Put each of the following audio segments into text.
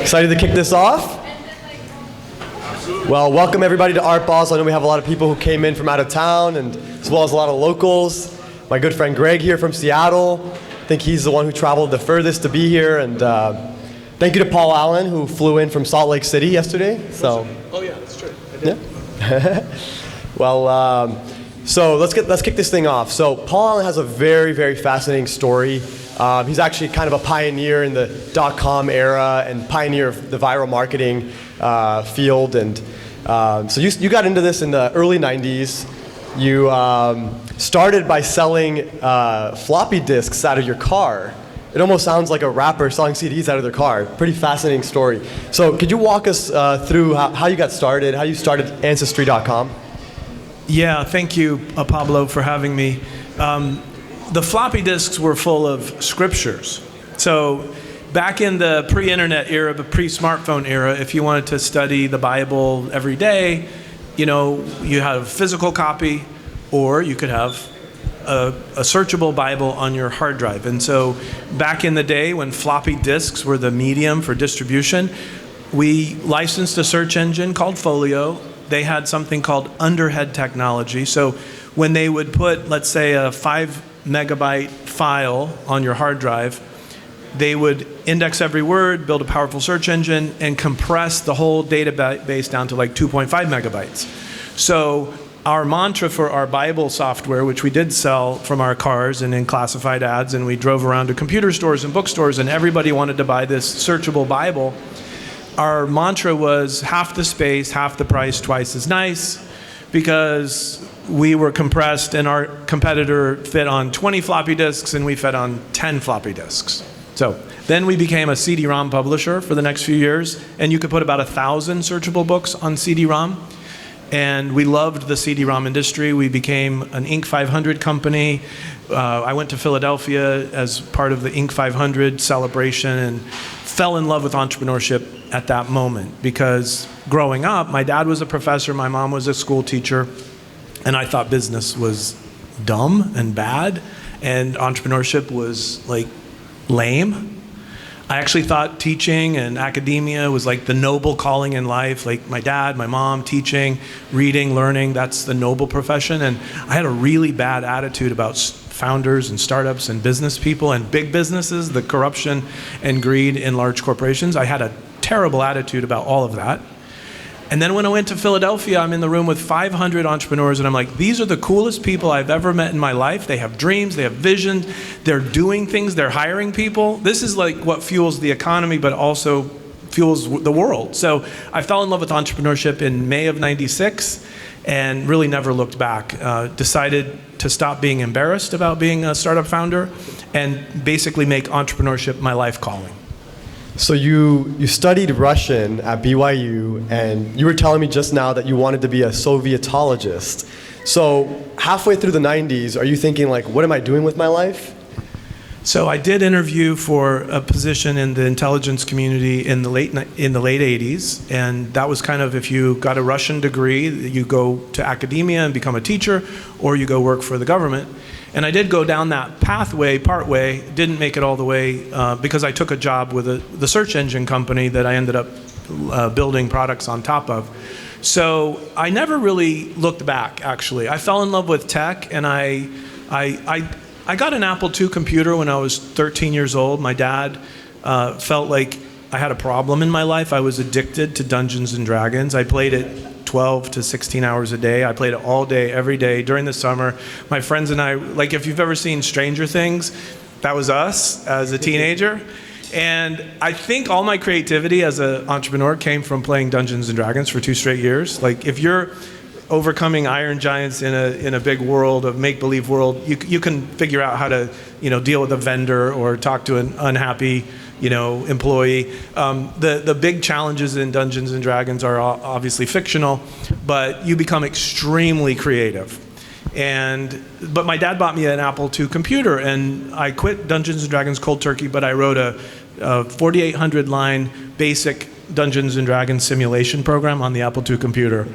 Excited to kick this off? Well, welcome everybody to Art Basel. I know we have a lot of people who came in from out of town, and as well as a lot of locals. My good friend Greg here from Seattle. I think he's the one who traveled the furthest to be here. And thank you to Paul Allen, who flew in from Salt Lake City yesterday. So. Oh yeah, that's true. I did. Yeah. Well, so let's kick this thing off. So Paul Allen has a very, very fascinating story. He's actually kind of a pioneer in the .com era and pioneer of the viral marketing field. And so you got into this in the early 90s. You started by selling floppy disks out of your car. It almost sounds like a rapper selling CDs out of their car. Pretty fascinating story. So could you walk us through how you got started, how you started Ancestry.com? Yeah, thank you, Pablo, for having me. The floppy disks were full of scriptures. So back in the pre-internet era, the pre-smartphone era, if you wanted to study the Bible every day, you had a physical copy, or you could have a searchable Bible on your hard drive. And so back in the day when floppy disks were the medium for distribution, we licensed a search engine called Folio. They had something called underhead technology. So when they would put, let's say, a 5 megabyte file on your hard drive, they would index every word, build a powerful search engine, and compress the whole database down to like 2.5 megabytes. So our mantra for our Bible software, which we did sell from our cars and in classified ads, and we drove around to computer stores and bookstores, and everybody wanted to buy this searchable Bible. Our mantra was half the space, half the price, twice as nice, because we were compressed and our competitor fit on 20 floppy disks and we fit on 10 floppy disks. So then we became a CD-ROM publisher for the next few years, and you could put about 1,000 searchable books on CD-ROM. And we loved the CD-ROM industry. We became an Inc. 500 company. I went to Philadelphia as part of the Inc. 500 celebration and fell in love with entrepreneurship at that moment, because growing up, my dad was a professor, my mom was a school teacher, and I thought business was dumb and bad, and entrepreneurship was like lame. I actually thought teaching and academia was like the noble calling in life, like my dad, my mom, teaching, reading, learning, that's the noble profession. And I had a really bad attitude about founders and startups and business people and big businesses, the corruption and greed in large corporations. I had a terrible attitude about all of that. And then when I went to Philadelphia, I'm in the room with 500 entrepreneurs, and I'm like, these are the coolest people I've ever met in my life. They have dreams, they have visions, they're doing things, they're hiring people. This is like what fuels the economy, but also fuels the world. So I fell in love with entrepreneurship in May of '96 and really never looked back. Decided to stop being embarrassed about being a startup founder and basically make entrepreneurship my life calling. So you studied Russian at BYU, and you were telling me just now that you wanted to be a Sovietologist. So halfway through the 90s, are you thinking like, what am I doing with my life? So I did interview for a position in the intelligence community in the late 80s, and that was kind of, if you got a Russian degree, you go to academia and become a teacher, or you go work for the government. And I did go down that pathway partway, didn't make it all the way because I took a job with the search engine company that I ended up building products on top of. So I never really looked back, actually. I fell in love with tech, and I got an Apple II computer when I was 13 years old. My dad felt like I had a problem in my life. I was addicted to Dungeons and Dragons. I played it 12 to 16 hours a day. I played it all day, every day, during the summer. My friends and I, like if you've ever seen Stranger Things, that was us as a teenager. And I think all my creativity as an entrepreneur came from playing Dungeons and Dragons for 2 straight years. Like if you're overcoming iron giants in a big world, of make-believe world, you can figure out how to deal with a vendor or talk to an unhappy employee. The big challenges in Dungeons and Dragons are obviously fictional, but you become extremely creative. But my dad bought me an Apple II computer, and I quit Dungeons and Dragons cold turkey, but I wrote a 4,800 line basic Dungeons and Dragons simulation program on the Apple II computer.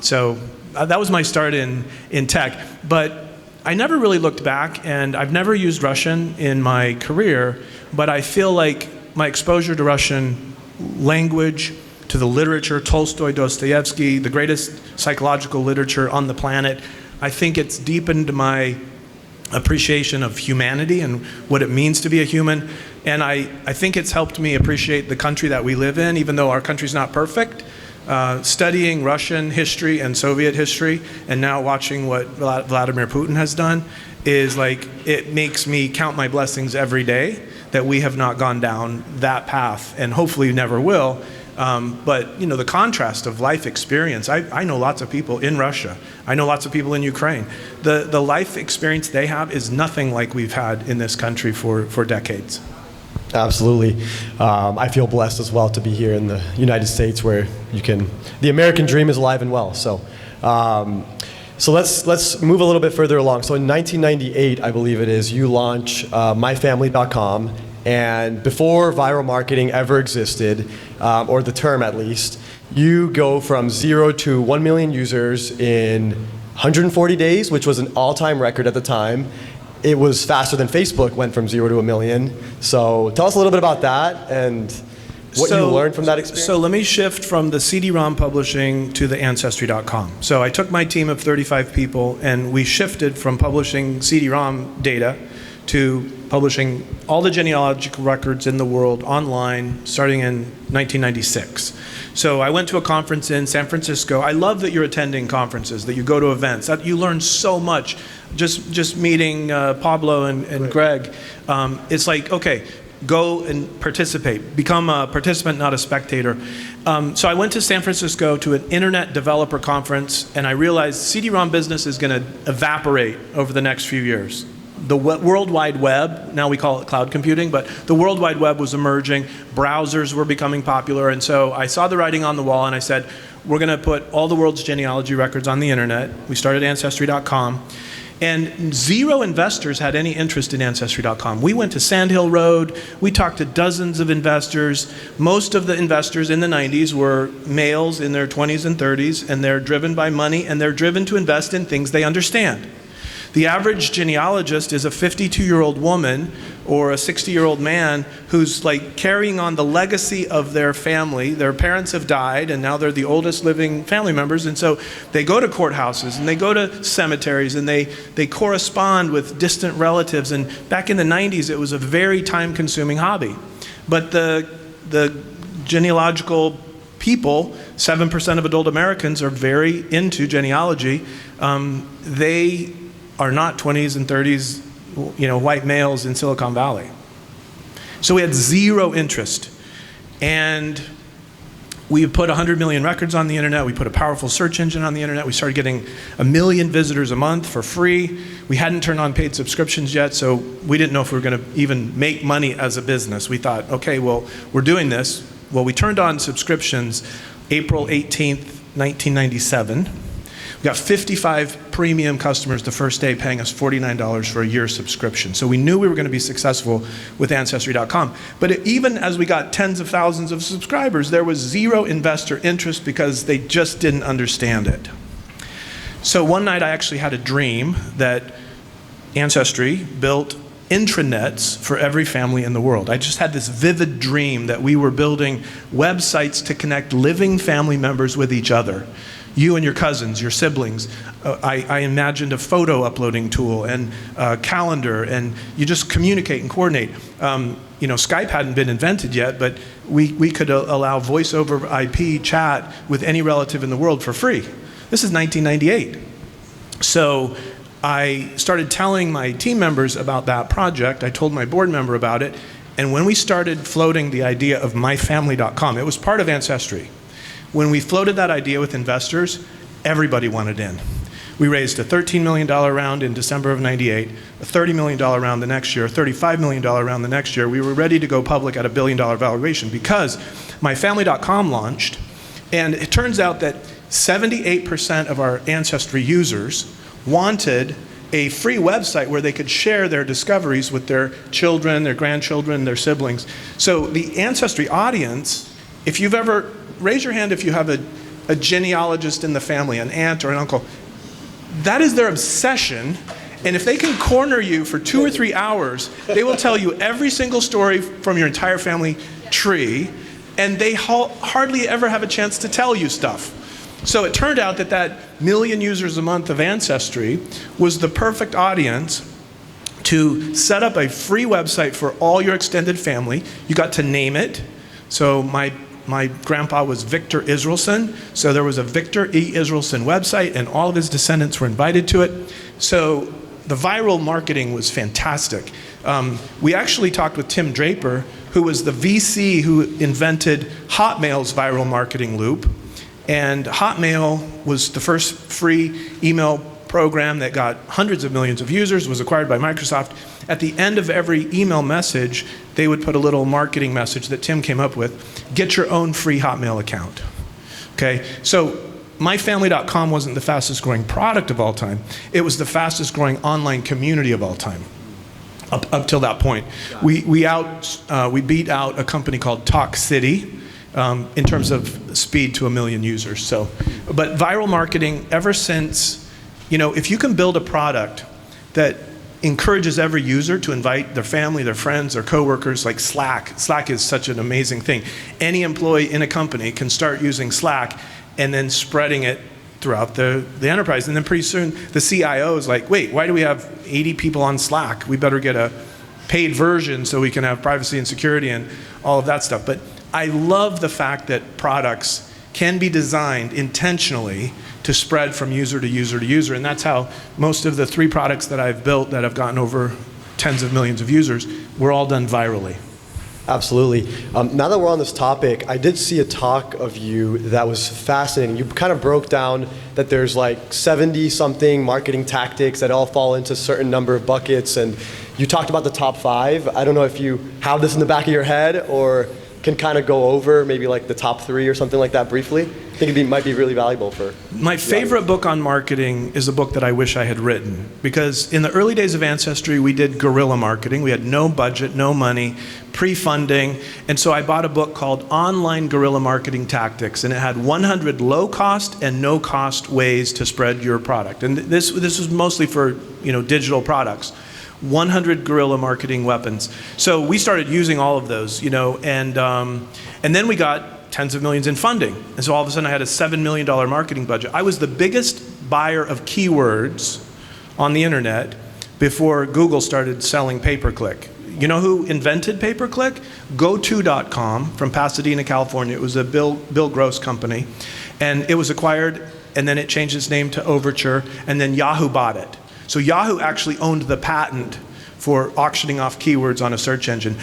So that was my start in tech. But I never really looked back, and I've never used Russian in my career, but I feel like my exposure to Russian language to the literature, Tolstoy, Dostoevsky, the greatest psychological literature on the planet. I think it's deepened my appreciation of humanity and what it means to be a human. And I think it's helped me appreciate the country that we live in, even though our country's not perfect. Studying Russian history and Soviet history, and now watching what Vladimir Putin has done, is like, it makes me count my blessings every day that we have not gone down that path, and hopefully never will. But the contrast of life experience, I know lots of people in Russia. I know lots of people in Ukraine. The life experience they have is nothing like we've had in this country for decades. Absolutely. I feel blessed as well to be here in the United States, where the American dream is alive and well. So let's move a little bit further along. So in 1998, I believe it is, you launch myfamily.com. And before viral marketing ever existed, or the term at least, you go from 0 to 1 million users in 140 days, which was an all-time record at the time. It was faster than Facebook went from 0 to 1 million. So tell us a little bit about that and what you learned from that experience. So let me shift from the CD-ROM publishing to the Ancestry.com. So I took my team of 35 people, and we shifted from publishing CD-ROM data to publishing all the genealogical records in the world online starting in 1996. So I went to a conference in San Francisco. I love that you're attending conferences, that you go to events, that you learn so much just meeting Pablo and Greg. It's like, okay, go and participate. Become a participant, not a spectator. So I went to San Francisco to an internet developer conference, and I realized CD-ROM business is going to evaporate over the next few years. The World Wide Web, now we call it cloud computing, but the World Wide Web was emerging, browsers were becoming popular, and so I saw the writing on the wall, and I said, we're going to put all the world's genealogy records on the internet. We started Ancestry.com, and 0 investors had any interest in Ancestry.com. We went to Sand Hill Road, we talked to dozens of investors. Most of the investors in the 90s were males in their 20s and 30s, and they're driven by money, and they're driven to invest in things they understand. The average genealogist is a 52-year-old woman or a 60-year-old man who's like carrying on the legacy of their family. Their parents have died, and now they're the oldest living family members, and so they go to courthouses and they go to cemeteries and they correspond with distant relatives. And back in the 90s, it was a very time-consuming hobby. But the genealogical people, 7% of adult Americans, are very into genealogy. They are not 20s and 30s, white males in Silicon Valley. So we had 0 interest. And we put 100 million records on the internet. We put a powerful search engine on the internet. We started getting 1 million visitors a month for free. We hadn't turned on paid subscriptions yet, so we didn't know if we were going to even make money as a business. We thought, okay, well, we're doing this. Well, we turned on subscriptions April 18th, 1997. We got 55 premium customers the first day paying us $49 for a year's subscription. So we knew we were going to be successful with Ancestry.com. But even as we got tens of thousands of subscribers, there was 0 investor interest because they just didn't understand it. So one night I actually had a dream that Ancestry built intranets for every family in the world. I just had this vivid dream that we were building websites to connect living family members with each other. You and your cousins, your siblings. I imagined a photo uploading tool and a calendar, and you just communicate and coordinate. Skype hadn't been invented yet, but we could allow voice over IP chat with any relative in the world for free. This is 1998. So I started telling my team members about that project. I told my board member about it, and when we started floating the idea of myfamily.com, it was part of Ancestry. When we floated that idea with investors, everybody wanted in. We raised a $13 million round in December of 98, a $30 million round the next year, a $35 million round the next year. We were ready to go public at $1 billion valuation because myfamily.com launched, and it turns out that 78% of our Ancestry users wanted a free website where they could share their discoveries with their children, their grandchildren, their siblings. So the Ancestry audience, if you've ever, raise your hand if you have a genealogist in the family, an aunt or an uncle. That is their obsession, and if they can corner you for 2 or 3 hours, they will tell you every single story from your entire family tree, and they hardly ever have a chance to tell you stuff. So it turned out that 1 million users a month of Ancestry was the perfect audience to set up a free website for all your extended family. You got to name it. So my grandpa was Victor Israelson, so there was a Victor E. Israelson website, and all of his descendants were invited to it. So the viral marketing was fantastic. We actually talked with Tim Draper, who was the VC who invented Hotmail's viral marketing loop. And Hotmail was the first free email program that got hundreds of millions of users, was acquired by Microsoft. At the end of every email message, they would put a little marketing message that Tim came up with: get your own free Hotmail account. Okay, so myfamily.com wasn't the fastest growing product of all time. It was the fastest growing online community of all time. Up till that point. We beat out a company called Talk City in terms of speed to 1 million users. So, but viral marketing, ever since, if you can build a product that encourages every user to invite their family, their friends, their coworkers, like Slack. Slack is such an amazing thing. Any employee in a company can start using Slack and then spreading it throughout the enterprise. And then pretty soon the CIO is like, wait, why do we have 80 people on Slack? We better get a paid version so we can have privacy and security and all of that stuff. But I love the fact that products can be designed intentionally to spread from user to user to user. And that's how most of the 3 products that I've built that have gotten over tens of millions of users were all done virally. Absolutely. Now that we're on this topic, I did see a talk of you that was fascinating. You kind of broke down that there's like 70-something marketing tactics that all fall into a certain number of buckets, and you talked about the top 5. I don't know if you have this in the back of your head or can kind of go over maybe like the top 3 or something like that briefly. I think it might be really valuable for... My favorite book on marketing is a book that I wish I had written, because in the early days of Ancestry, we did guerrilla marketing. We had no budget, no money, pre-funding, and so I bought a book called Online Guerrilla Marketing Tactics, and it had 100 low-cost and no-cost ways to spread your product. And this was mostly for digital products. 100 guerrilla marketing weapons. So we started using all of those, and then we got tens of millions in funding. And so all of a sudden I had a $7 million marketing budget. I was the biggest buyer of keywords on the internet before Google started selling pay-per-click. You know who invented pay-per-click? GoTo.com from Pasadena, California. It was a Bill Gross company. And it was acquired, and then it changed its name to Overture, and then Yahoo bought it. So Yahoo actually owned the patent for auctioning off keywords on a search engine.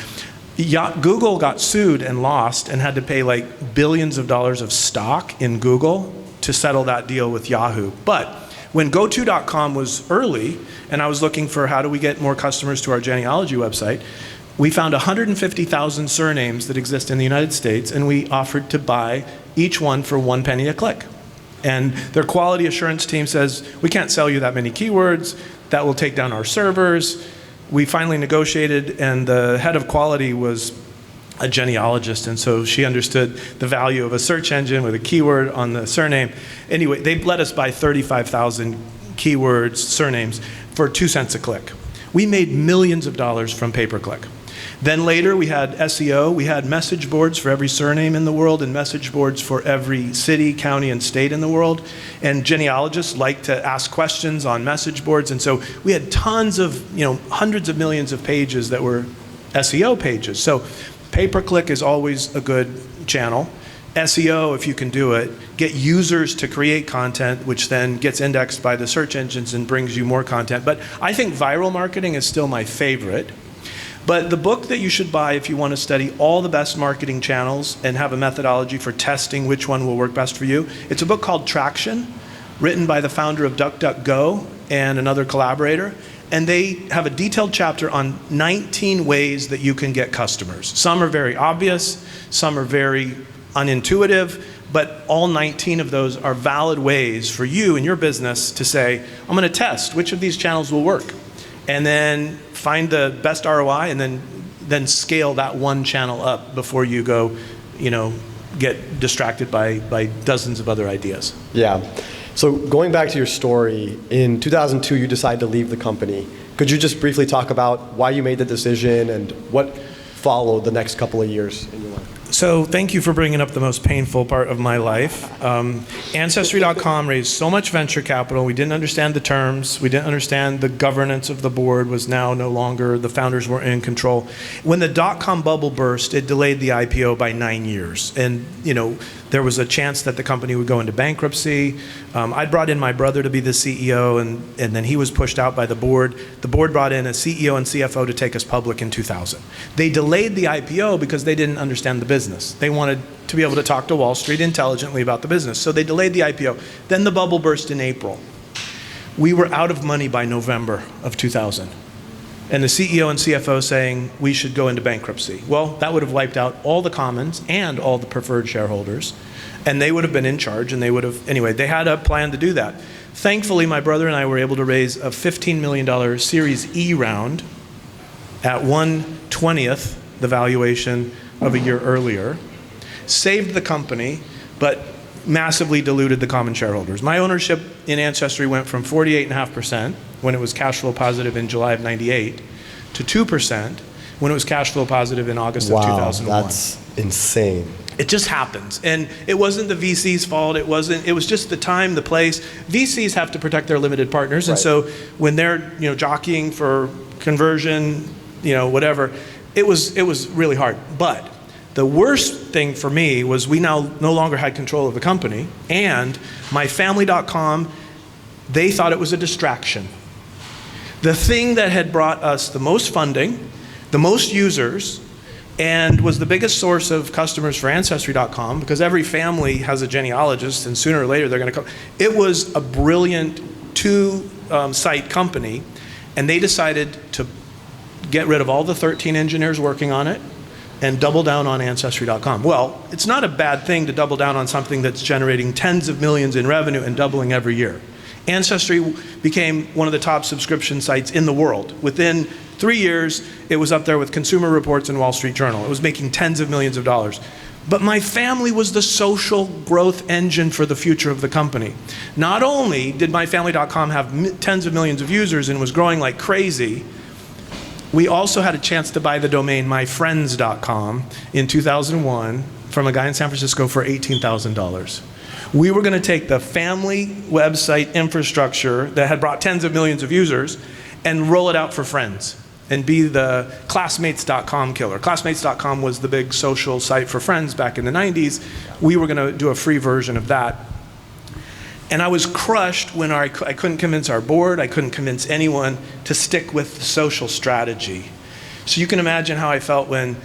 Google got sued and lost and had to pay like billions of dollars of stock in Google to settle that deal with Yahoo. But when GoTo.com was early, and I was looking for how do we get more customers to our genealogy website, we found 150,000 surnames that exist in the United States, and we offered to buy each one for 1 penny a click. And their quality assurance team says, we can't sell you that many keywords, that will take down our servers. We finally negotiated, and the head of quality was a genealogist, and so she understood the value of a search engine with a keyword on the surname. Anyway, they let us buy 35,000 keywords, surnames, for 2 cents a click. We made millions of dollars from pay-per-click. Then later we had SEO. We had message boards for every surname in the world and message boards for every city, county, and state in the world. And genealogists like to ask questions on message boards. And so we had tons of, hundreds of millions of pages that were SEO pages. So pay-per-click is always a good channel. SEO, if you can do it, get users to create content, which then gets indexed by the search engines and brings you more content. But I think viral marketing is still my favorite. But the book that you should buy if you want to study all the best marketing channels and have a methodology for testing which one will work best for you, it's a book called Traction, written by the founder of DuckDuckGo and another collaborator. And they have a detailed chapter on 19 ways that you can get customers. Some are very obvious, some are very unintuitive, but all 19 of those are valid ways for you and your business to say, I'm going to test which of these channels will work. And then find the best ROI, and then scale that one channel up before you go, get distracted by dozens of other ideas. Yeah. So going back to your story, in 2002 you decided to leave the company. Could you just briefly talk about why you made the decision and what followed the next couple of years in your life? So thank you for bringing up the most painful part of my life. Ancestry.com raised so much venture capital. We didn't understand the terms. We didn't understand the governance of the board was now no longer, the founders were in control. When the dot-com bubble burst, it delayed the IPO by 9 years. And there was a chance that the company would go into bankruptcy. I brought in my brother to be the CEO, and then he was pushed out by the board. The board brought in a CEO and CFO to take us public in 2000. They delayed the IPO because they didn't understand the business. They wanted to be able to talk to Wall Street intelligently about the business. So they delayed the IPO. Then the bubble burst in April. We were out of money by November of 2000. And the CEO and CFO saying we should go into bankruptcy. Well, that would have wiped out all the commons and all the preferred shareholders. And they would have been in charge, and they would have, anyway, they had a plan to do that. Thankfully, my brother and I were able to raise a $15 million Series E round at 1/20th the valuation of a year earlier. Saved the company, but massively diluted the common shareholders. My ownership in Ancestry went from 48.5% when it was cash flow positive in July of 98 to 2% when it was cash flow positive in August of 2001. Wow, that's insane. It just happens. And it wasn't the VC's fault. It was just the time, the place. VCs have to protect their limited partners. And so when they're, jockeying for conversion, whatever, it was really hard. But the worst thing for me was we now no longer had control of the company, and myfamily.com, they thought it was a distraction. The thing that had brought us the most funding, the most users, and was the biggest source of customers for Ancestry.com, because every family has a genealogist, and sooner or later they're going to come. It was a brilliant two-site company, and they decided to get rid of all the 13 engineers working on it and double down on Ancestry.com. Well, it's not a bad thing to double down on something that's generating tens of millions in revenue and doubling every year. Ancestry became one of the top subscription sites in the world. Within 3 years, it was up there with Consumer Reports and Wall Street Journal. It was making tens of millions of dollars. But my family was the social growth engine for the future of the company. Not only did myfamily.com have tens of millions of users and was growing like crazy, we also had a chance to buy the domain myfriends.com in 2001 from a guy in San Francisco for $18,000. We were going to take the family website infrastructure that had brought tens of millions of users and roll it out for friends and be the classmates.com killer. Classmates.com was the big social site for friends back in the 90s. We were going to do a free version of that. And I was crushed when I couldn't convince our board, I couldn't convince anyone to stick with the social strategy. So you can imagine how I felt when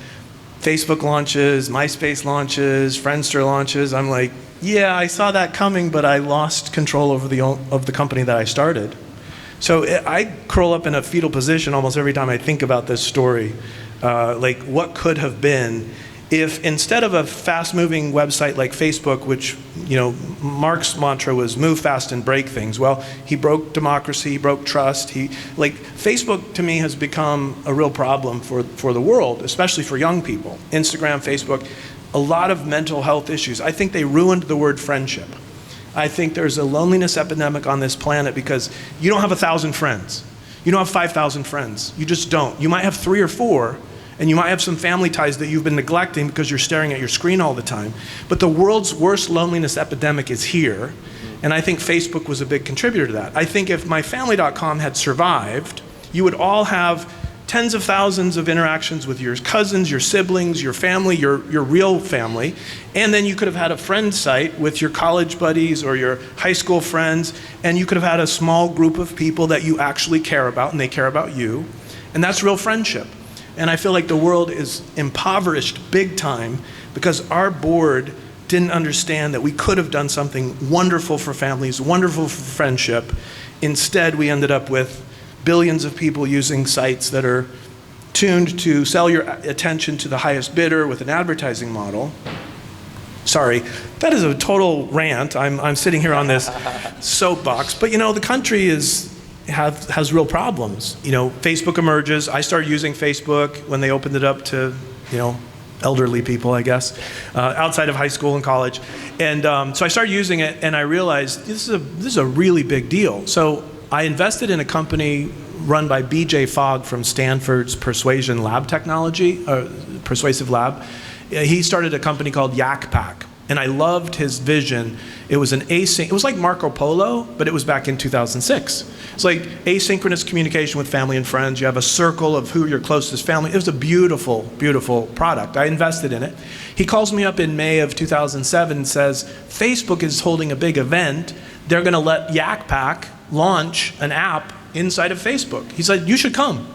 Facebook launches, MySpace launches, Friendster launches. I'm like, yeah, I saw that coming, but I lost control over the company that I started. So I curl up in a fetal position almost every time I think about this story. Like, what could have been if instead of a fast-moving website like Facebook, which, Mark's mantra was move fast and break things. Well, he broke democracy, he broke trust. Facebook to me has become a real problem for the world, especially for young people. Instagram, Facebook, a lot of mental health issues. I think they ruined the word friendship. I think there's a loneliness epidemic on this planet because you don't have 1,000 friends. You don't have 5,000 friends. You just don't. You might have 3 or 4, and you might have some family ties that you've been neglecting because you're staring at your screen all the time. But the world's worst loneliness epidemic is here, and I think Facebook was a big contributor to that. I think if myfamily.com had survived, you would all have tens of thousands of interactions with your cousins, your siblings, your family, your real family, and then you could have had a friend site with your college buddies or your high school friends, and you could have had a small group of people that you actually care about and they care about you, and that's real friendship. And I feel like the world is impoverished big time because our board didn't understand that we could have done something wonderful for families, wonderful for friendship. Instead, we ended up with billions of people using sites that are tuned to sell your attention to the highest bidder with an advertising model. Sorry, that is a total rant. I'm sitting here on this soapbox, but the country has real problems. Facebook emerges. I started using Facebook when they opened it up to, elderly people, I guess, outside of high school and college. And so I started using it, and I realized this is a really big deal. So I invested in a company run by B.J. Fogg from Stanford's Persuasive Lab. He started a company called Yak Pack, and I loved his vision. It was it was like Marco Polo, but it was back in 2006. It's like asynchronous communication with family and friends. You have a circle of who your closest family. It was a beautiful, beautiful product. I invested in it. He calls me up in May of 2007 and says, Facebook is holding a big event. They're going to let Yak Pack launch an app inside of Facebook. He said, you should come.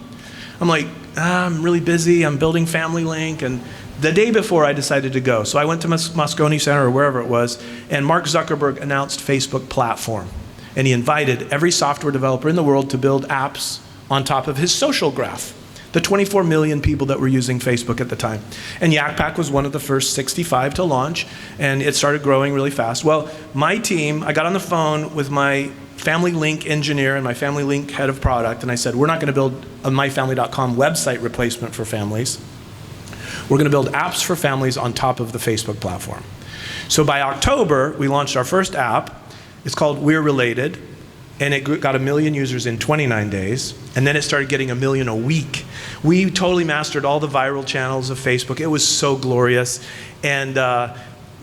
I'm like, I'm really busy. I'm building Family Link. And the day before, I decided to go. So I went to Moscone Center or wherever it was, and Mark Zuckerberg announced Facebook Platform. And he invited every software developer in the world to build apps on top of his social graph, the 24 million people that were using Facebook at the time. And Yak Pack was one of the first 65 to launch, and it started growing really fast. Well, my team, I got on the phone with my Family Link engineer and my Family Link head of product, and I said, we're not going to build a myfamily.com website replacement for families. We're going to build apps for families on top of the Facebook platform. So by October, we launched our first app. It's called We're Related, and it got 1 million users in 29 days, and then it started getting 1 million a week. We totally mastered all the viral channels of Facebook. It was so glorious. And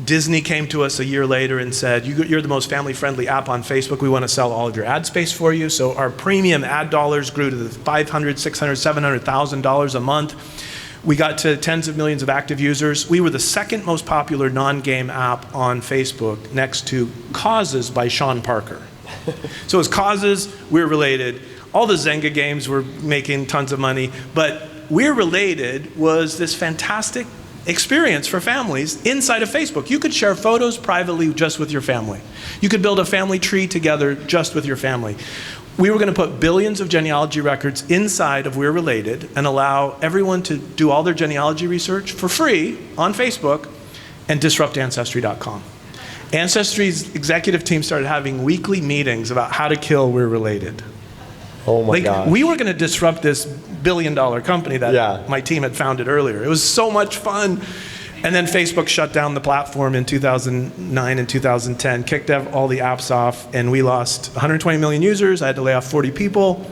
Disney came to us a year later and said, you're the most family-friendly app on Facebook. We want to sell all of your ad space for you. So our premium ad dollars grew to the $500,000, $600,000, $700,000 a month. We got to tens of millions of active users. We were the second most popular non-game app on Facebook, next to Causes by Sean Parker. So it was Causes, We're Related. All the Zynga games were making tons of money, but We're Related was this fantastic experience for families inside of Facebook. You could share photos privately just with your family. You could build a family tree together just with your family. We were going to put billions of genealogy records inside of We're Related and allow everyone to do all their genealogy research for free on Facebook and disrupt Ancestry.com. Ancestry's executive team started having weekly meetings about how to kill We're Related. Oh my God. We were going to disrupt this billion-dollar company that my team had founded earlier. It was so much fun. And then Facebook shut down the platform in 2009 and 2010, kicked all the apps off, and we lost 120 million users. I had to lay off 40 people.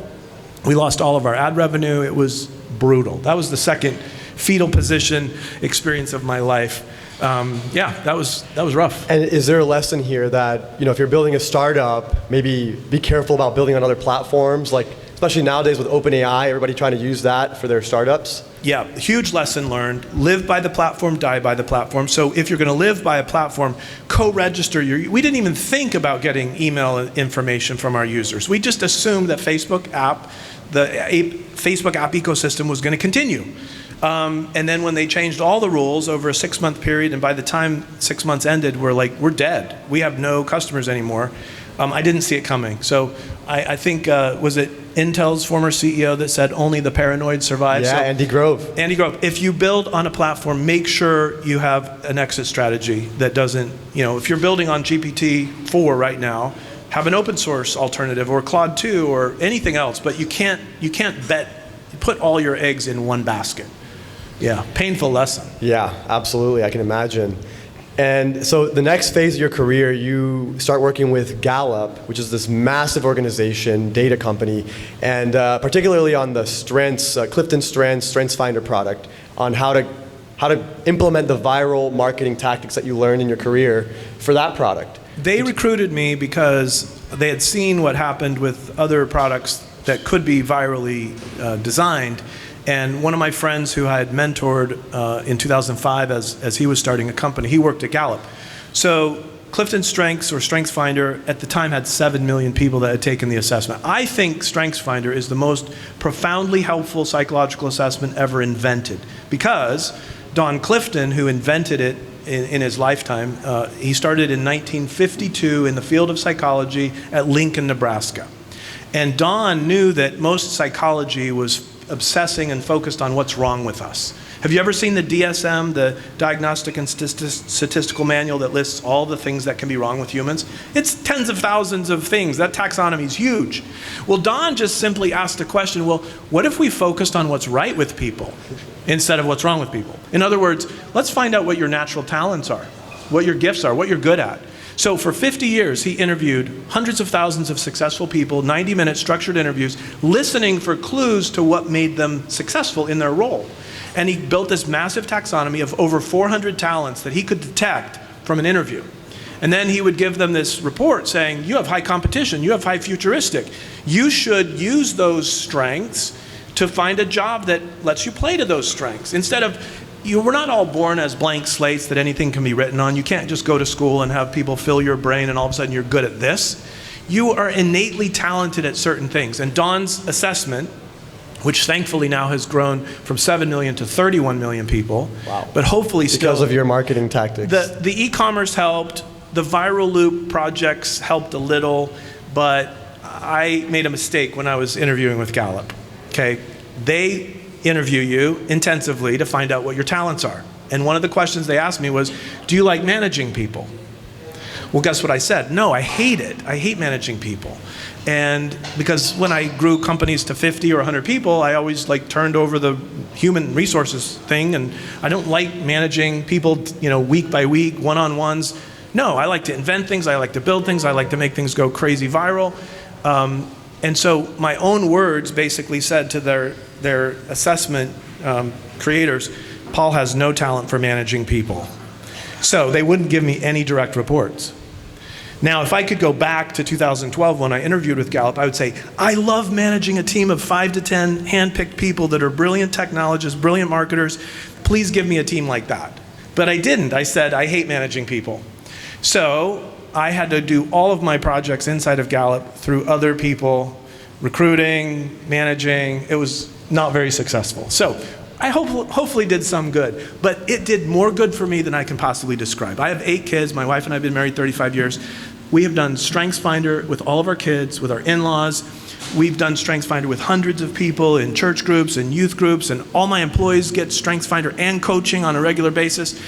We lost all of our ad revenue. It was brutal. That was the second fetal position experience of my life. That was rough. And is there a lesson here that, if you're building a startup, maybe be careful about building on other platforms, like especially nowadays with OpenAI, everybody trying to use that for their startups? Yeah, huge lesson learned. Live by the platform, die by the platform. So if you're going to live by a platform, co-register we didn't even think about getting email information from our users. We just assumed that Facebook app ecosystem was going to continue. And then when they changed all the rules over a 6-month period, and by the time 6 months ended, we're dead. We have no customers anymore. I didn't see it coming. So I think, was it Intel's former CEO that said only the paranoid survive? Yeah, so, Andy Grove. Andy Grove. If you build on a platform, make sure you have an exit strategy that doesn't, if you're building on GPT-4 right now, have an open source alternative or Claude 2 or anything else, but you can't put all your eggs in one basket. Yeah, painful lesson. Yeah, absolutely, I can imagine. And so the next phase of your career, you start working with Gallup, which is this massive organization, data company, and particularly on the Clifton Strengths, StrengthsFinder product, on how to implement the viral marketing tactics that you learned in your career for that product. They recruited me because they had seen what happened with other products that could be virally designed. And one of my friends who I had mentored in 2005 as he was starting a company, he worked at Gallup. So Clifton Strengths or StrengthsFinder at the time had 7 million people that had taken the assessment. I think StrengthsFinder is the most profoundly helpful psychological assessment ever invented because Don Clifton, who invented it in his lifetime, he started in 1952 in the field of psychology at Lincoln, Nebraska. And Don knew that most psychology was obsessing and focused on what's wrong with us. Have you ever seen the DSM, the Diagnostic and Statistical Manual that lists all the things that can be wrong with humans? It's tens of thousands of things. That taxonomy is huge. Well, Don just simply asked the question, well, what if we focused on what's right with people instead of what's wrong with people? In other words, let's find out what your natural talents are, what your gifts are, what you're good at. So for 50 years, he interviewed hundreds of thousands of successful people, 90-minute structured interviews, listening for clues to what made them successful in their role. And he built this massive taxonomy of over 400 talents that he could detect from an interview. And then he would give them this report saying, you have high competition, you have high futuristic. You should use those strengths to find a job that lets you play to those strengths. Instead of, we're not all born as blank slates that anything can be written on. You can't just go to school and have people fill your brain and all of a sudden you're good at this. You are innately talented at certain things. And Don's assessment, which thankfully now has grown from 7 million to 31 million people, wow. But hopefully still. Because of your marketing tactics. The e-commerce helped. The viral loop projects helped a little, but I made a mistake when I was interviewing with Gallup. Okay, they interview you intensively to find out what your talents are. And one of the questions they asked me was, do you like managing people? Well, guess what I said? No, I hate it. I hate managing people. And because when I grew companies to 50 or 100 people, I always turned over the human resources thing, and I don't like managing people, week by week, one-on-ones. No, I like to invent things, I like to build things, I like to make things go crazy viral. And so my own words basically said to their assessment creators, Paul has no talent for managing people. So they wouldn't give me any direct reports. Now, if I could go back to 2012 when I interviewed with Gallup, I would say, I love managing a team of 5 to 10 hand-picked people that are brilliant technologists, brilliant marketers. Please give me a team like that. But I didn't. I said, I hate managing people. So I had to do all of my projects inside of Gallup through other people, recruiting, managing. It was not very successful. So I hopefully did some good, but it did more good for me than I can possibly describe. I have 8 kids. My wife and I have been married 35 years. We have done StrengthsFinder with all of our kids, with our in-laws. We've done StrengthsFinder with hundreds of people in church groups and youth groups, and all my employees get StrengthsFinder and coaching on a regular basis.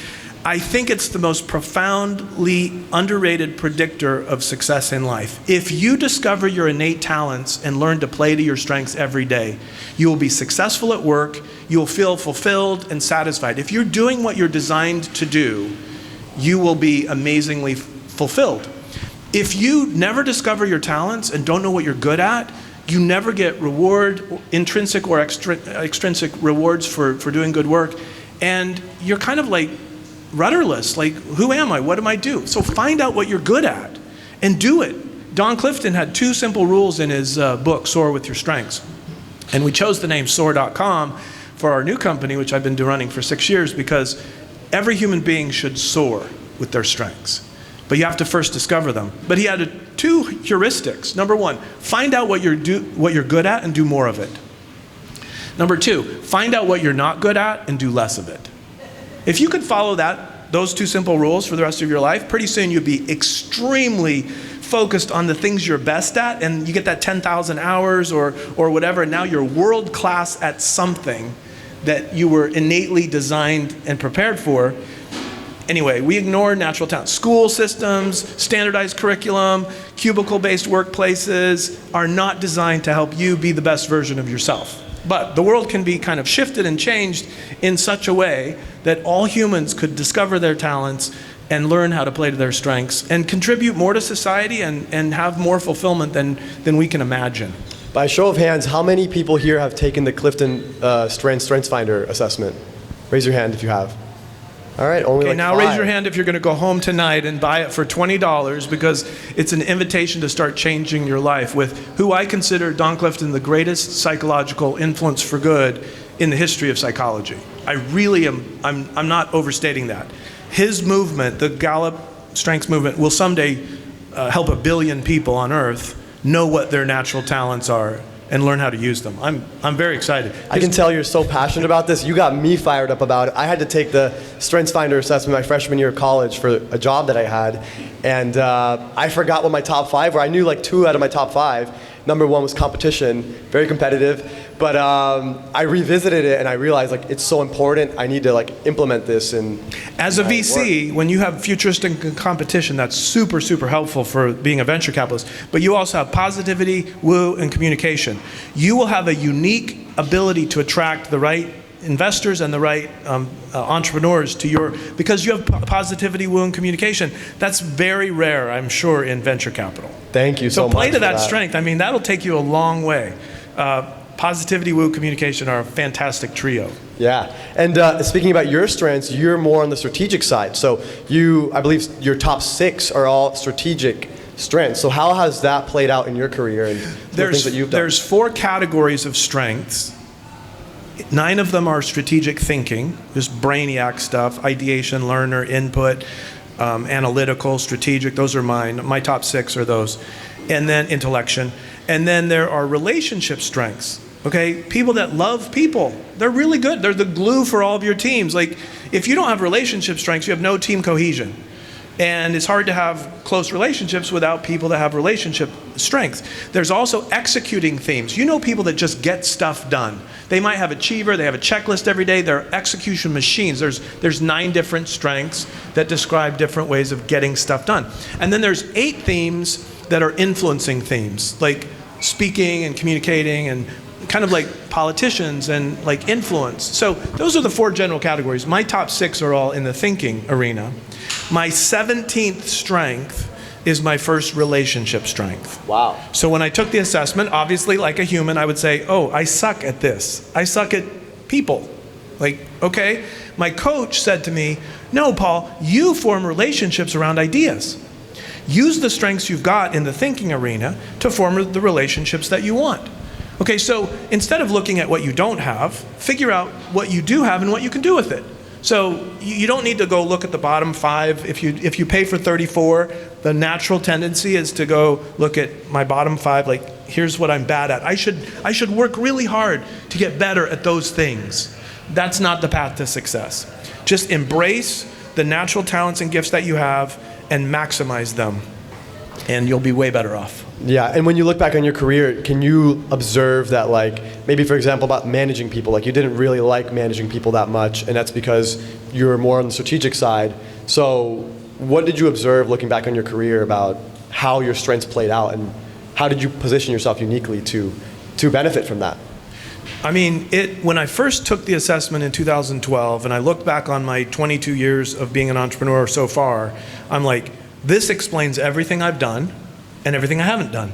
I think it's the most profoundly underrated predictor of success in life. If you discover your innate talents and learn to play to your strengths every day, you will be successful at work, you will feel fulfilled and satisfied. If you're doing what you're designed to do, you will be amazingly fulfilled. If you never discover your talents and don't know what you're good at, you never get intrinsic or extrinsic rewards for doing good work, and you're kind of like rudderless, like, who am I? What do I do? So find out what you're good at and do it. Don Clifton had 2 simple rules in his book, Soar with Your Strengths. And we chose the name soar.com for our new company, which I've been running for 6 years, because every human being should soar with their strengths. But you have to first discover them. But he had 2 heuristics. Number 1, find out what you're good at and do more of it. Number 2, find out what you're not good at and do less of it. If you could follow those 2 simple rules for the rest of your life, pretty soon you'd be extremely focused on the things you're best at, and you get that 10,000 hours or whatever, and now you're world class at something that you were innately designed and prepared for. Anyway, we ignore natural talent. School systems, standardized curriculum, cubicle-based workplaces are not designed to help you be the best version of yourself. But the world can be kind of shifted and changed in such a way that all humans could discover their talents and learn how to play to their strengths and contribute more to society and have more fulfillment than we can imagine. By show of hands, how many people here have taken the Clifton StrengthsFinder assessment? Raise your hand if you have. All right, only okay, like now 5. Raise your hand if you're going to go home tonight and buy it for $20, because it's an invitation to start changing your life with who I consider Don Clifton the greatest psychological influence for good in the history of psychology. I really am, I'm not overstating that. His movement, the Gallup Strengths movement, will someday help 1 billion people on Earth know what their natural talents are and learn how to use them. I'm very excited. I can tell you're so passionate about this. You got me fired up about it. I had to take the StrengthsFinder assessment my freshman year of college for a job that I had, and I forgot what my top 5 were. I knew like 2 out of my top 5. Number 1 was competition, very competitive, but I revisited it and I realized like it's so important. I need to like implement this. And as a VC, when you have futuristic competition, that's super, super helpful for being a venture capitalist. But you also have positivity, woo, and communication. You will have a unique ability to attract the right investors and the right entrepreneurs to because you have positivity, woo, and communication. That's very rare, I'm sure, in venture capital. Thank you so much. So play to that strength. I mean, that'll take you a long way. Positivity, woo, communication are a fantastic trio. Yeah, and speaking about your strengths, you're more on the strategic side. So I believe your top 6 are all strategic strengths. So how has that played out in your career and the things that you've done? There's 4 categories of strengths. 9 of them are strategic thinking, just brainiac stuff, ideation, learner, input, analytical, strategic. Those are mine. My top 6 are those. And then intellection. And then there are relationship strengths. Okay, people that love people, they're really good. They're the glue for all of your teams. Like, if you don't have relationship strengths, you have no team cohesion. And it's hard to have close relationships without people that have relationship strengths. There's also executing themes. You know people that just get stuff done. They might have achiever, they have a checklist every day, they're execution machines. There's 9 different strengths that describe different ways of getting stuff done. And then there's 8 themes that are influencing themes, like speaking and communicating and kind of like politicians and like influence. So those are the 4 general categories. My top 6 are all in the thinking arena. My 17th strength is my first relationship strength. Wow. So when I took the assessment, obviously like a human, I would say, oh, I suck at this. I suck at people. Like, okay. My coach said to me, no, Paul, you form relationships around ideas. Use the strengths you've got in the thinking arena to form the relationships that you want. Okay, so instead of looking at what you don't have, figure out what you do have and what you can do with it. So you don't need to go look at the bottom 5. If you pay for 34, the natural tendency is to go look at my bottom 5, like, here's what I'm bad at. I should work really hard to get better at those things. That's not the path to success. Just embrace the natural talents and gifts that you have and maximize them, and you'll be way better off. Yeah, and when you look back on your career, can you observe that, like, maybe for example about managing people, like you didn't really like managing people that much, and that's because you were more on the strategic side. So what did you observe looking back on your career about how your strengths played out, and how did you position yourself uniquely to benefit from that? I mean, when I first took the assessment in 2012, and I look back on my 22 years of being an entrepreneur so far, I'm like, this explains everything I've done and everything I haven't done.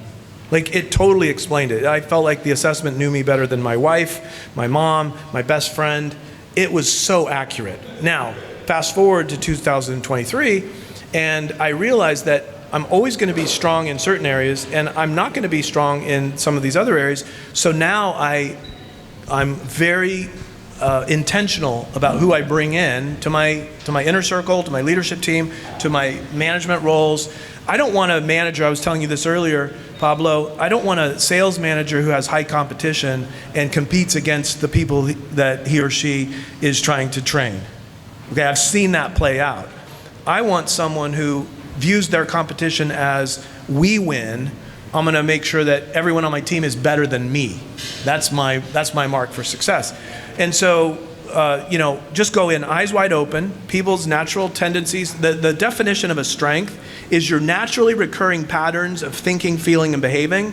Like, it totally explained it. I felt like the assessment knew me better than my wife, my mom, my best friend. It was so accurate. Now, fast forward to 2023, and I realized that I'm always going to be strong in certain areas, and I'm not going to be strong in some of these other areas. So now I'm very intentional about who I bring in to my inner circle, to my leadership team, to my management roles. I don't want a manager, I was telling you this earlier, Pablo, I don't want a sales manager who has high competition and competes against the people that he or she is trying to train. Okay, I've seen that play out. I want someone who views their competition as, we win, I'm going to make sure that everyone on my team is better than me. That's my mark for success. And so, just go in eyes wide open. People's natural tendencies. The definition of a strength is your naturally recurring patterns of thinking, feeling, and behaving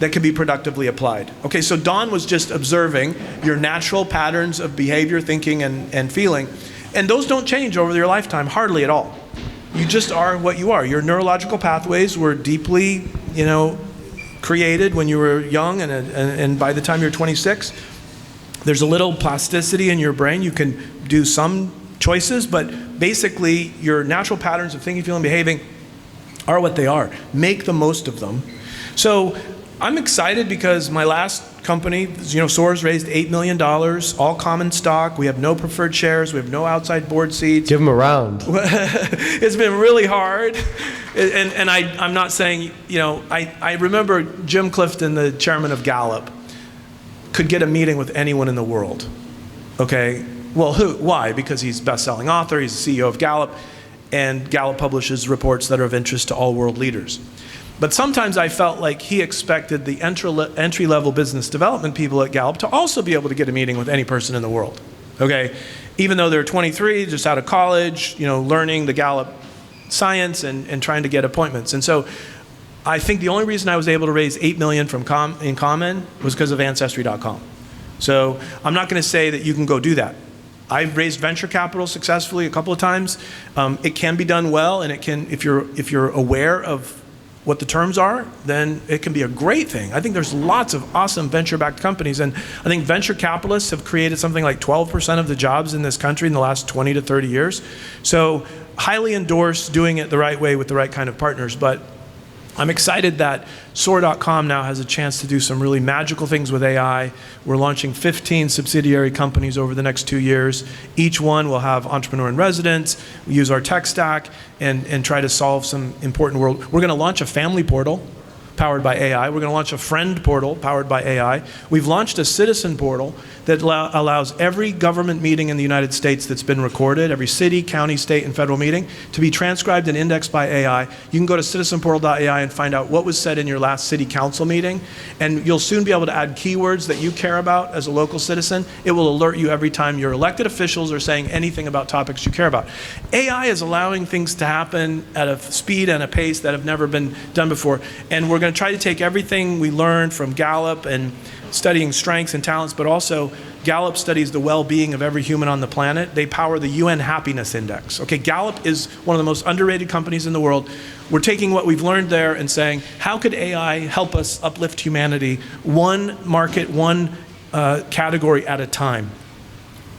that can be productively applied. Okay, so Don was just observing your natural patterns of behavior, thinking, and feeling. And those don't change over your lifetime, hardly at all. You just are what you are. Your neurological pathways were deeply, created when you were young, and by the time you're 26, there's a little plasticity in your brain. You can do some choices, but basically your natural patterns of thinking, feeling, behaving are what they are. Make the most of them. So I'm excited because my last company, Soars, raised $8 million, all common stock. We have no preferred shares. We have no outside board seats. Give them a round. It's been really hard. And I'm not saying, I remember Jim Clifton, the chairman of Gallup, could get a meeting with anyone in the world. Okay? Well, who? Why? Because he's a best-selling author, he's the CEO of Gallup, and Gallup publishes reports that are of interest to all world leaders. But sometimes I felt like he expected the entry-level business development people at Gallup to also be able to get a meeting with any person in the world. Okay? Even though they're 23, just out of college, learning the Gallup science and trying to get appointments. And so I think the only reason I was able to raise $8 million in common was because of Ancestry.com. So I'm not going to say that you can go do that. I've raised venture capital successfully a couple of times. It can be done well, and it can, if you're aware of what the terms are, then it can be a great thing. I think there's lots of awesome venture-backed companies, and I think venture capitalists have created something like 12% of the jobs in this country in the last 20 to 30 years. So highly endorse doing it the right way with the right kind of partners. But I'm excited that Soar.com now has a chance to do some really magical things with AI. We're launching 15 subsidiary companies over the next 2 years. Each one will have entrepreneur in residence. We use our tech stack and try to solve some important world. We're going to launch a family portal powered by AI. We're going to launch a friend portal powered by AI. We've launched a citizen portal that allows every government meeting in the United States that's been recorded, every city, county, state, and federal meeting, to be transcribed and indexed by AI. You can go to citizenportal.ai and find out what was said in your last city council meeting, and you'll soon be able to add keywords that you care about as a local citizen. It will alert you every time your elected officials are saying anything about topics you care about. AI is allowing things to happen at a speed and a pace that have never been done before, and we're going to try to take everything we learned from Gallup and studying strengths and talents, but also Gallup studies the well-being of every human on the planet. They power the UN Happiness Index. Okay, Gallup is one of the most underrated companies in the world. We're taking what we've learned there and saying, how could AI help us uplift humanity one market, one category at a time?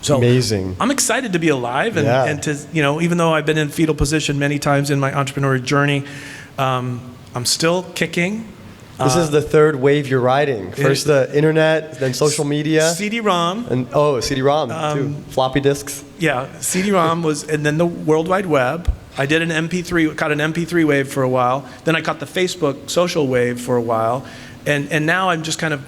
So amazing. I'm excited to be alive and to, you know, even though I've been in fetal position many times in my entrepreneurial journey, I'm still kicking. This is the third wave you're riding. First the internet, then social media. CD-ROM. And CD-ROM too. Floppy disks. Yeah, CD-ROM was, and then the World Wide Web. I did an MP3, caught an MP3 wave for a while. Then I caught the Facebook social wave for a while. And now I'm just kind of,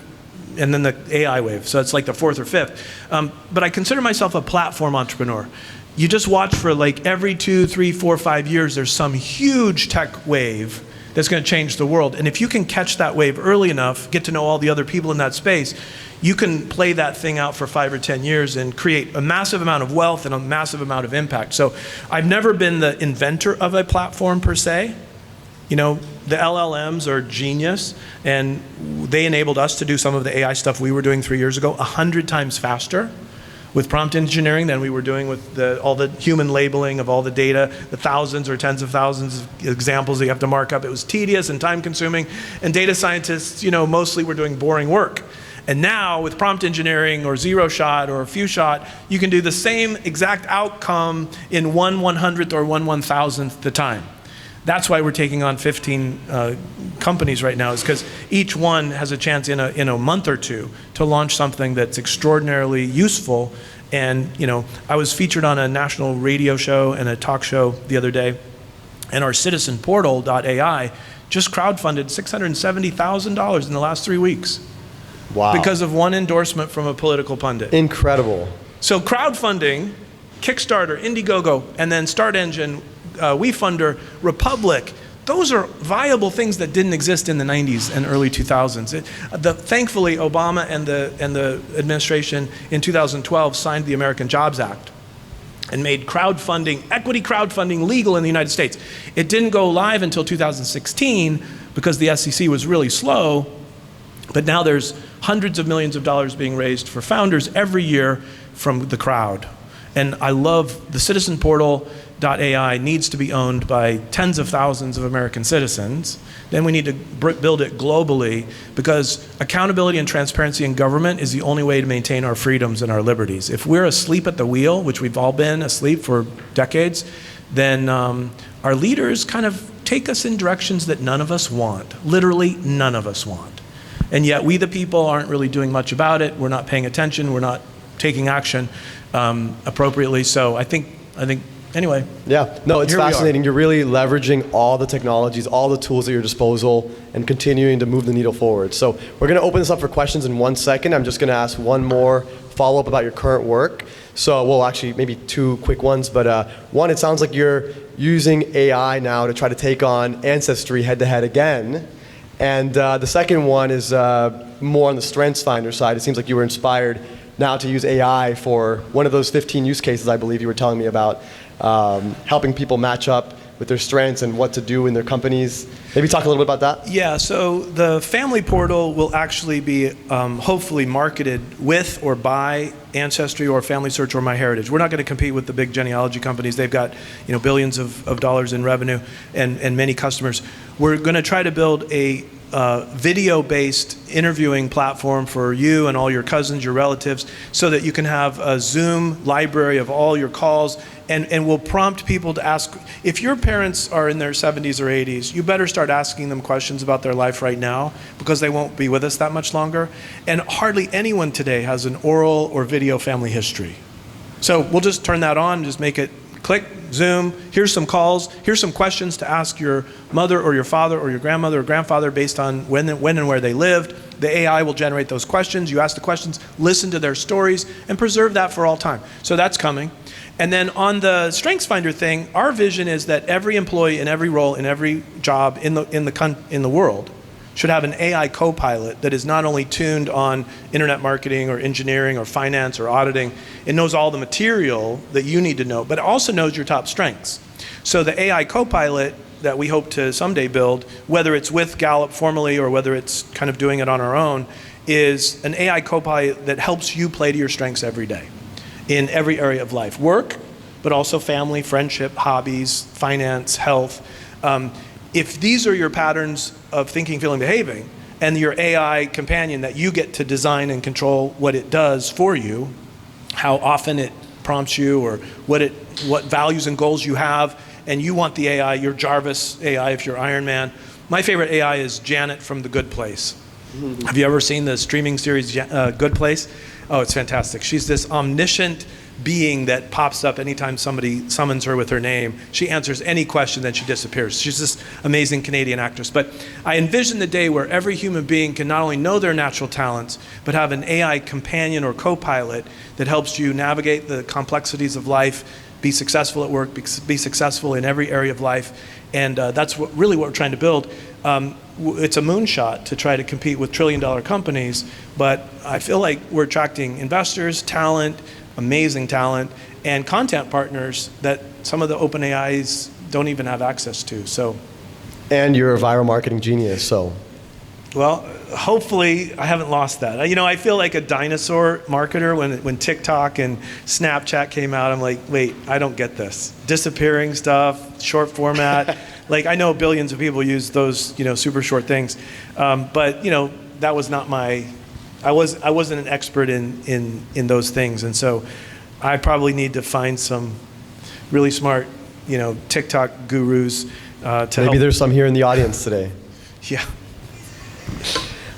and then the AI wave. So it's like the fourth or fifth. But I consider myself a platform entrepreneur. You just watch for like every 2, 3, 4, 5 years, there's some huge tech wave that's going to change the world. And if you can catch that wave early enough, get to know all the other people in that space, you can play that thing out for 5 or 10 years and create a massive amount of wealth and a massive amount of impact. So I've never been the inventor of a platform per se. You know, the LLMs are genius, and they enabled us to do some of the AI stuff we were doing 3 years ago 100 times faster with prompt engineering than we were doing with all the human labeling of all the data, the thousands or tens of thousands of examples that you have to mark up. It was tedious and time consuming, and data scientists, you know, mostly were doing boring work. And now with prompt engineering or zero shot or a few shot, you can do the same exact outcome in 1/100th or 1/1000th the time. That's why we're taking on 15 companies right now, is because each one has a chance in a month or two to launch something that's extraordinarily useful. And you know, I was featured on a national radio show and a talk show the other day, and our citizenportal.ai just crowdfunded $670,000 in the last 3 weeks. Wow. Because of one endorsement from a political pundit. Incredible. So crowdfunding, Kickstarter, Indiegogo, and then Start Engine, WeFunder, Republic, those are viable things that didn't exist in the 90s and early 2000s. Thankfully, Obama and the administration in 2012 signed the American Jobs Act and made crowdfunding, equity crowdfunding, legal in the United States. It didn't go live until 2016 because the SEC was really slow, but now there's hundreds of millions of dollars being raised for founders every year from the crowd. And I love the citizenportal.ai needs to be owned by tens of thousands of American citizens. Then we need to build it globally, because accountability and transparency in government is the only way to maintain our freedoms and our liberties. If we're asleep at the wheel, which we've all been asleep for decades, then our leaders kind of take us in directions that none of us want. Literally none of us want. And yet we the people aren't really doing much about it. We're not paying attention. We're not taking action appropriately. So I think anyway. Yeah, no, it's fascinating. You're really leveraging all the technologies, all the tools at your disposal, and continuing to move the needle forward. So we're going to open this up for questions in 1 second. I'm just going to ask one more follow-up about your current work. So, well, actually, maybe 2 quick ones. But one, it sounds like you're using AI now to try to take on Ancestry head-to-head again. And the second one is more on the StrengthsFinder side. It seems like you were inspired now to use AI for one of those 15 use cases I believe you were telling me about, helping people match up with their strengths and what to do in their companies. Maybe talk a little bit about that. Yeah, so the family portal will actually be hopefully marketed with or by Ancestry or Family Search or MyHeritage. We're not going to compete with the big genealogy companies. They've got billions of dollars in revenue and many customers. We're going to try to build a video-based interviewing platform for you and all your cousins, your relatives, so that you can have a Zoom library of all your calls, and we'll prompt people to ask. If your parents are in their 70s or 80s, you better start asking them questions about their life right now, because they won't be with us that much longer. And hardly anyone today has an oral or video family history. So we'll just turn that on, just make it click, Zoom, here's some calls, here's some questions to ask your mother or your father or your grandmother or grandfather based on when and where they lived. The AI will generate those questions. You ask the questions, listen to their stories, and preserve that for all time. So that's coming. And then on the StrengthsFinder thing, our vision is that every employee in every role, in every job in the world should have an AI co-pilot that is not only tuned on internet marketing or engineering or finance or auditing. It knows all the material that you need to know, but it also knows your top strengths. So the AI co-pilot that we hope to someday build, whether it's with Gallup formally or whether it's kind of doing it on our own, is an AI co-pilot that helps you play to your strengths every day in every area of life. Work, but also family, friendship, hobbies, finance, health. If these are your patterns of thinking, feeling, behaving, and your AI companion that you get to design and control what it does for you, how often it prompts you, or what values and goals you have, and you want the AI, your Jarvis AI if you're Iron Man. My favorite AI is Janet from The Good Place. Have you ever seen the streaming series Good Place? Oh, it's fantastic. She's this omniscient being that pops up anytime somebody summons her with her name. She answers any question, then she disappears. She's this amazing Canadian actress. But I envision the day where every human being can not only know their natural talents, but have an AI companion or co-pilot that helps you navigate the complexities of life, be successful at work, be successful in every area of life. And that's really what we're trying to build. It's a moonshot to try to compete with trillion-dollar companies, but I feel like we're attracting investors, talent, amazing talent, and content partners that some of the open AIs don't even have access to. So, and you're a viral marketing genius, so. Well, hopefully I haven't lost that. I feel like a dinosaur marketer when TikTok and Snapchat came out. I'm like, wait, I don't get this. Disappearing stuff, short format. Like, I know billions of people use those, super short things. But, that was not I wasn't an expert in those things. And so I probably need to find some really smart, TikTok gurus to help. Maybe there's some here in the audience today. Yeah.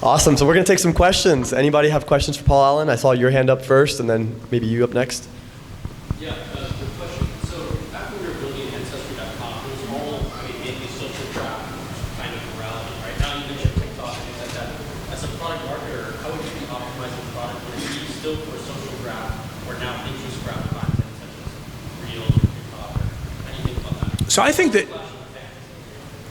Awesome. So we're going to take some questions. Anybody have questions for Paul Allen? I saw your hand up first, and then maybe you up next. Yeah, good question. So back when we were building Ancestry.com, it was all mainly social graph kind of morality. Right now you mentioned TikTok and things like that. As a product marketer, how would you be optimizing the product? Would it be still for social graph or now interest graph content such as Reels or TikTok? How do you think about that? So I think that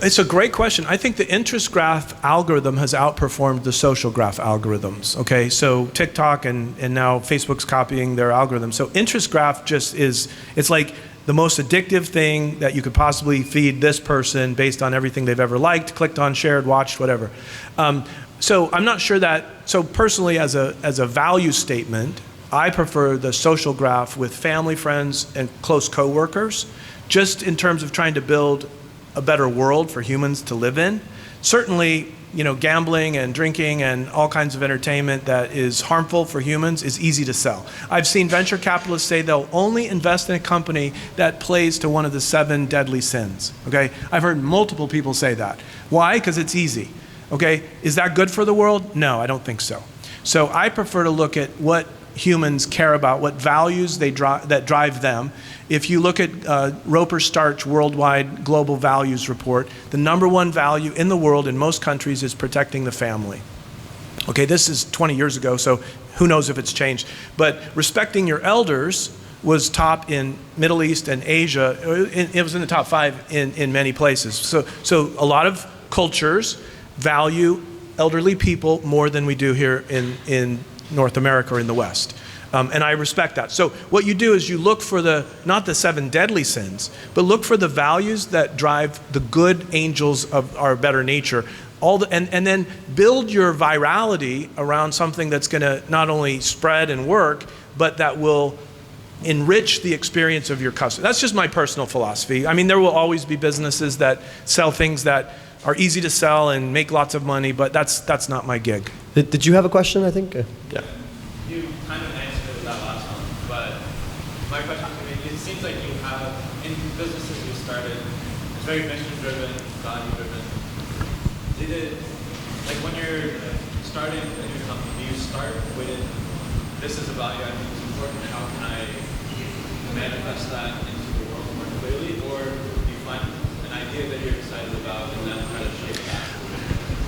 it's a great question. I think the interest graph algorithm has outperformed the social graph algorithms, okay? So TikTok and now Facebook's copying their algorithm. So interest graph just it's like the most addictive thing that you could possibly feed this person based on everything they've ever liked, clicked on, shared, watched, whatever. So I'm not sure so personally as a value statement, I prefer the social graph with family, friends, and close coworkers, just in terms of trying to build a better world for humans to live in. Certainly, gambling and drinking and all kinds of entertainment that is harmful for humans is easy to sell. I've seen venture capitalists say they'll only invest in a company that plays to one of the 7 deadly sins, okay? I've heard multiple people say that. Why? Because it's easy, okay? Is that good for the world? No, I don't think so. So I prefer to look at what humans care about, what values that drive them. If you look at Roper Starch Worldwide Global Values Report, the #1 value in the world in most countries is protecting the family. Okay, this is 20 years ago, so who knows if it's changed. But respecting your elders was top in Middle East and Asia. It was in the top 5 in many places. So a lot of cultures value elderly people more than we do here in North America or in the West. And I respect that. So what you do is you look for not the 7 deadly sins, but look for the values that drive the good angels of our better nature. And then build your virality around something that's going to not only spread and work, but that will enrich the experience of your customer. That's just my personal philosophy. I mean, there will always be businesses that sell things that are easy to sell and make lots of money, but that's not my gig. Did you have a question, I think? Yeah. You kind of answered that last one, but my question, it seems like you have, in businesses you started, it's very mission-driven, value-driven. Did it, like when you're starting a new company, do you start with, this is a value I think is important, how can I manifest that into the world more clearly, or do you find an idea that you're excited about and then try to shape that?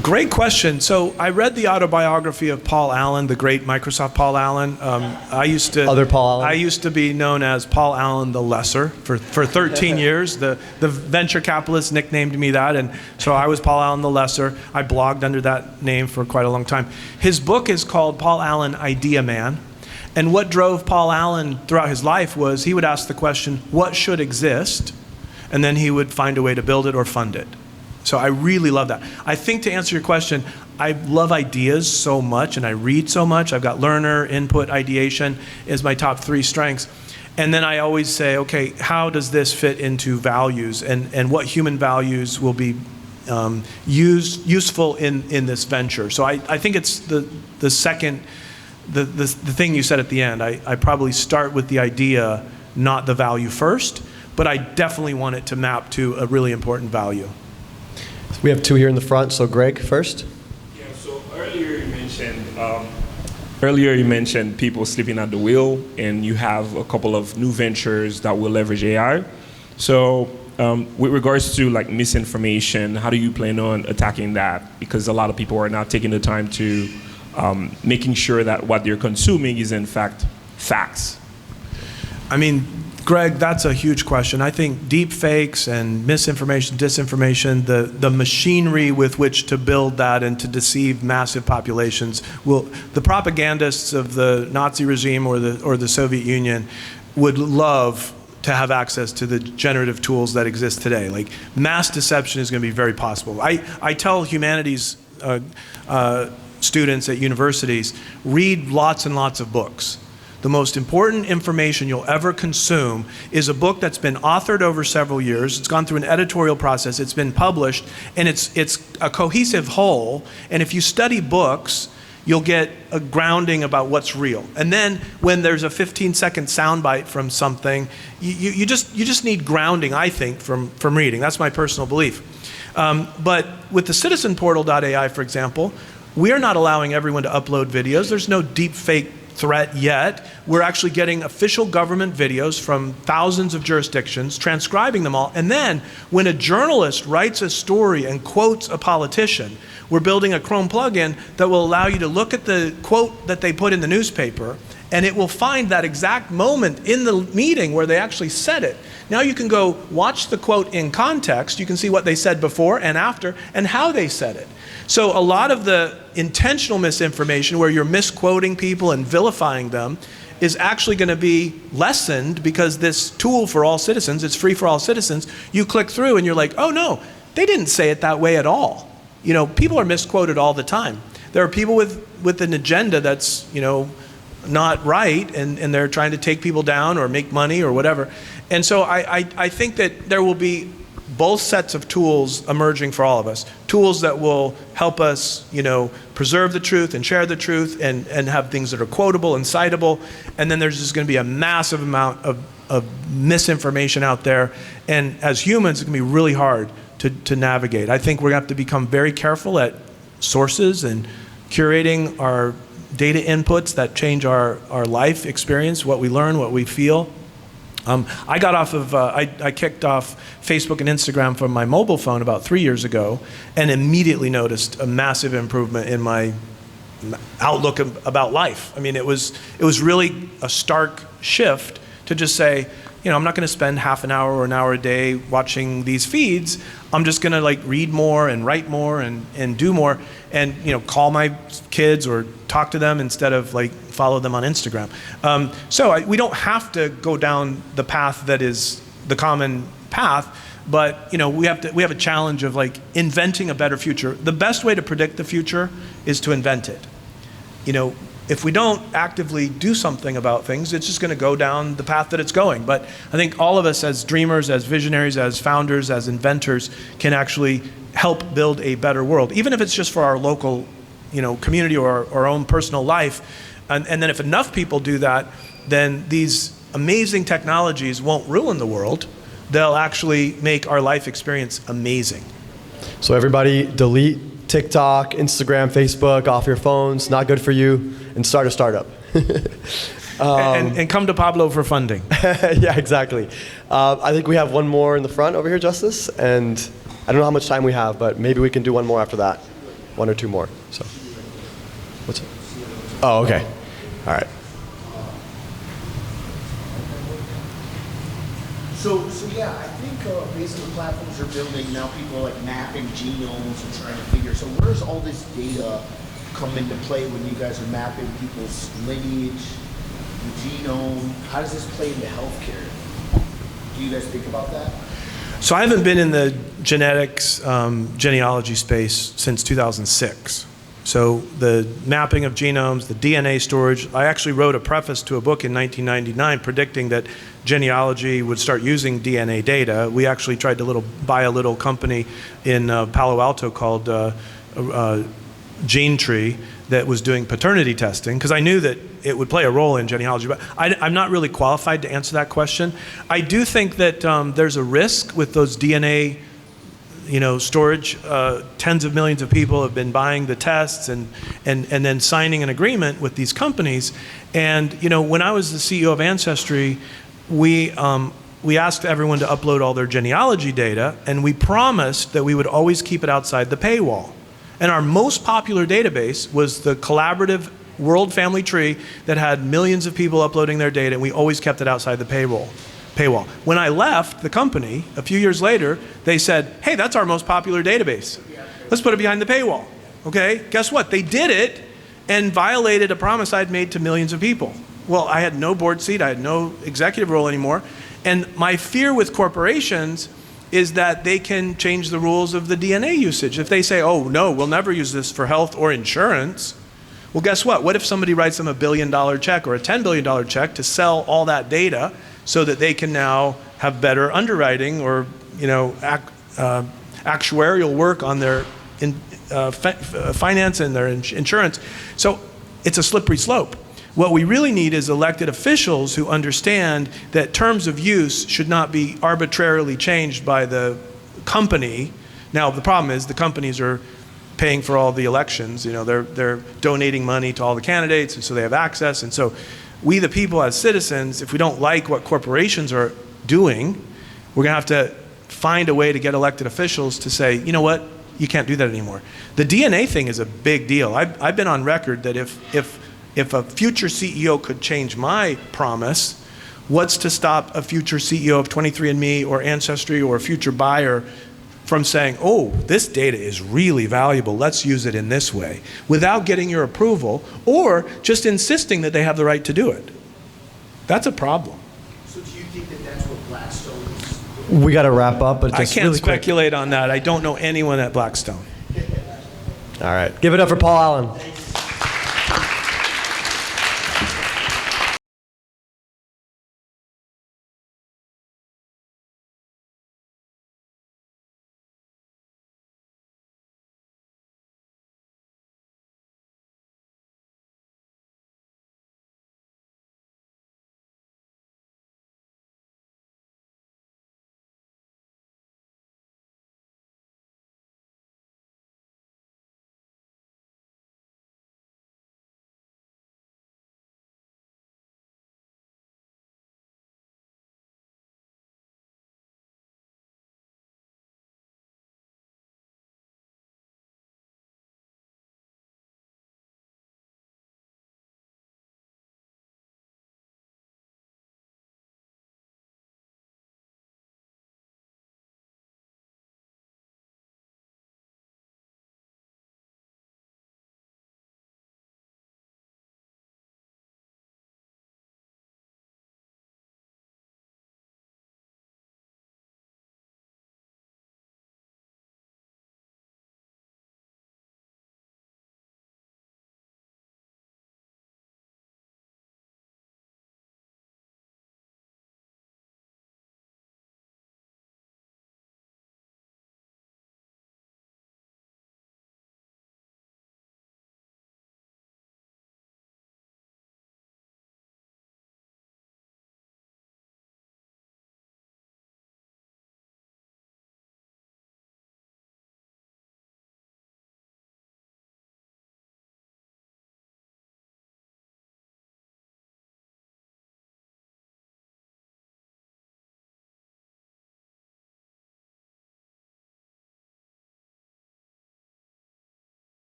Great question. So I read the autobiography of Paul Allen, the great Microsoft Paul Allen. Other Paul Allen? I used to be known as Paul Allen the Lesser for 13 years. The venture capitalists nicknamed me that, and so I was Paul Allen the Lesser. I blogged under that name for quite a long time. His book is called Paul Allen Idea Man. And what drove Paul Allen throughout his life was he would ask the question, what should exist? And then he would find a way to build it or fund it. So I really love that. I think to answer your question, I love ideas so much and I read so much. I've got learner, input, ideation is my top 3 strengths. And then I always say, okay, how does this fit into values and what human values will be useful in this venture? So I think it's the second, the thing you said at the end. I probably start with the idea, not the value first, but I definitely want it to map to a really important value. We have 2 here in the front, so Greg first. Yeah, so earlier you mentioned people sleeping at the wheel, and you have a couple of new ventures that will leverage AI. So with regards to like misinformation, how do you plan on attacking that? Because a lot of people are not taking the time to making sure that what they're consuming is in fact facts. I mean, Greg, that's a huge question. I think deep fakes and misinformation, disinformation, the machinery with which to build that and to deceive massive populations the propagandists of the Nazi regime or the Soviet Union would love to have access to the generative tools that exist today. Like mass deception is going to be very possible. I tell humanities students at universities, read lots and lots of books. The most important information you'll ever consume is a book that's been authored over several years. It's gone through an editorial process. It's been published, and it's a cohesive whole. And if you study books, you'll get a grounding about what's real. And then when there's a 15-second soundbite from something, you just need grounding, I think, from reading. That's my personal belief. But with the citizenportal.ai, for example, we're not allowing everyone to upload videos. There's no deep fake threat yet. We're actually getting official government videos from thousands of jurisdictions, transcribing them all. And then when a journalist writes a story and quotes a politician, we're building a Chrome plugin that will allow you to look at the quote that they put in the newspaper, and it will find that exact moment in the meeting where they actually said it. Now you can go watch the quote in context. You can see what they said before and after and how they said it. So a lot of the intentional misinformation where you're misquoting people and vilifying them is actually going to be lessened because this tool for all citizens, it's free for all citizens, you click through and you're like, oh no, they didn't say it that way at all. You know, people are misquoted all the time. There are people with an agenda that's, you know, not right, and they're trying to take people down or make money or whatever. And so I think that there will be both sets of tools emerging for all of us. Tools that will help us, you know, preserve the truth and share the truth and have things that are quotable and citable. And then there's just going to be a massive amount of misinformation out there. And as humans, it's going to be really hard to navigate. I think we're going to have to become very careful at sources and curating our data inputs that change our life experience, what we learn, what we feel. I got off of, I kicked off Facebook and Instagram from my mobile phone about 3 years ago and immediately noticed a massive improvement in my outlook about life. I mean, it was really a stark shift to just say, I'm not going to spend half an hour or an hour a day watching these feeds. I'm just going to like read more and write more and do more and, call my kids or talk to them instead of like follow them on Instagram. We don't have to go down the path that is the common path, but we have a challenge of like inventing a better future. The best way to predict the future is to invent it. If we don't actively do something about things, it's just going to go down the path that it's going. But I think all of us as dreamers, as visionaries, as founders, as inventors can actually help build a better world, even if it's just for our local community or our own personal life. And then if enough people do that, then these amazing technologies won't ruin the world. They'll actually make our life experience amazing. So everybody delete TikTok, Instagram, Facebook off your phones, not good for you, and start a startup. And come to Pablo for funding. Yeah, exactly. I think we have one more in the front over here, Justice, and I don't know how much time we have, but maybe we can do one more after that. One or two more. So, what's it? Oh, okay. All right. So yeah, I think based on the platforms you're building, now people are like mapping genomes and trying to figure, so where's all this data come into play when you guys are mapping people's lineage, the genome? How does this play into healthcare? Do you guys think about that? So I haven't been in the genetics, genealogy space since 2006. So the mapping of genomes, the DNA storage, I actually wrote a preface to a book in 1999 predicting that genealogy would start using DNA data. We actually tried to buy a little company in Palo Alto called Gene Tree that was doing paternity testing because I knew that it would play a role in genealogy. But I'm not really qualified to answer that question. I do think that there's a risk with those DNA storage. Tens of millions of people have been buying the tests and then signing an agreement with these companies. And when I was the CEO of Ancestry, we asked everyone to upload all their genealogy data, and we promised that we would always keep it outside the paywall. And our most popular database was the collaborative World Family Tree that had millions of people uploading their data, and we always kept it outside the paywall. When I left the company, a few years later, they said, hey, that's our most popular database. Let's put it behind the paywall. Okay, guess what? They did it and violated a promise I'd made to millions of people. Well, I had no board seat, I had no executive role anymore. And my fear with corporations is that they can change the rules of the DNA usage. If they say, oh no, we'll never use this for health or insurance, well, guess what? What if somebody writes them a $1 billion check or a $10 billion check to sell all that data so that they can now have better underwriting or actuarial work on their finance and their insurance? So it's a slippery slope. What we really need is elected officials who understand that terms of use should not be arbitrarily changed by the company. Now, the problem is the companies are paying for all the elections. They're donating money to all the candidates, and so they have access. And so we, the people, as citizens, if we don't like what corporations are doing, we're going to have to find a way to get elected officials to say, you know what, you can't do that anymore. The DNA thing is a big deal. I've been on record that if a future CEO could change my promise, what's to stop a future CEO of 23andMe or Ancestry or a future buyer from saying, oh, this data is really valuable, let's use it in this way, without getting your approval, or just insisting that they have the right to do it? That's a problem. So do you think that that's what Blackstone is? We got to wrap up, but just I can't really quick. speculate on that. I don't know anyone at Blackstone. All right. Give it up for Paul Allen.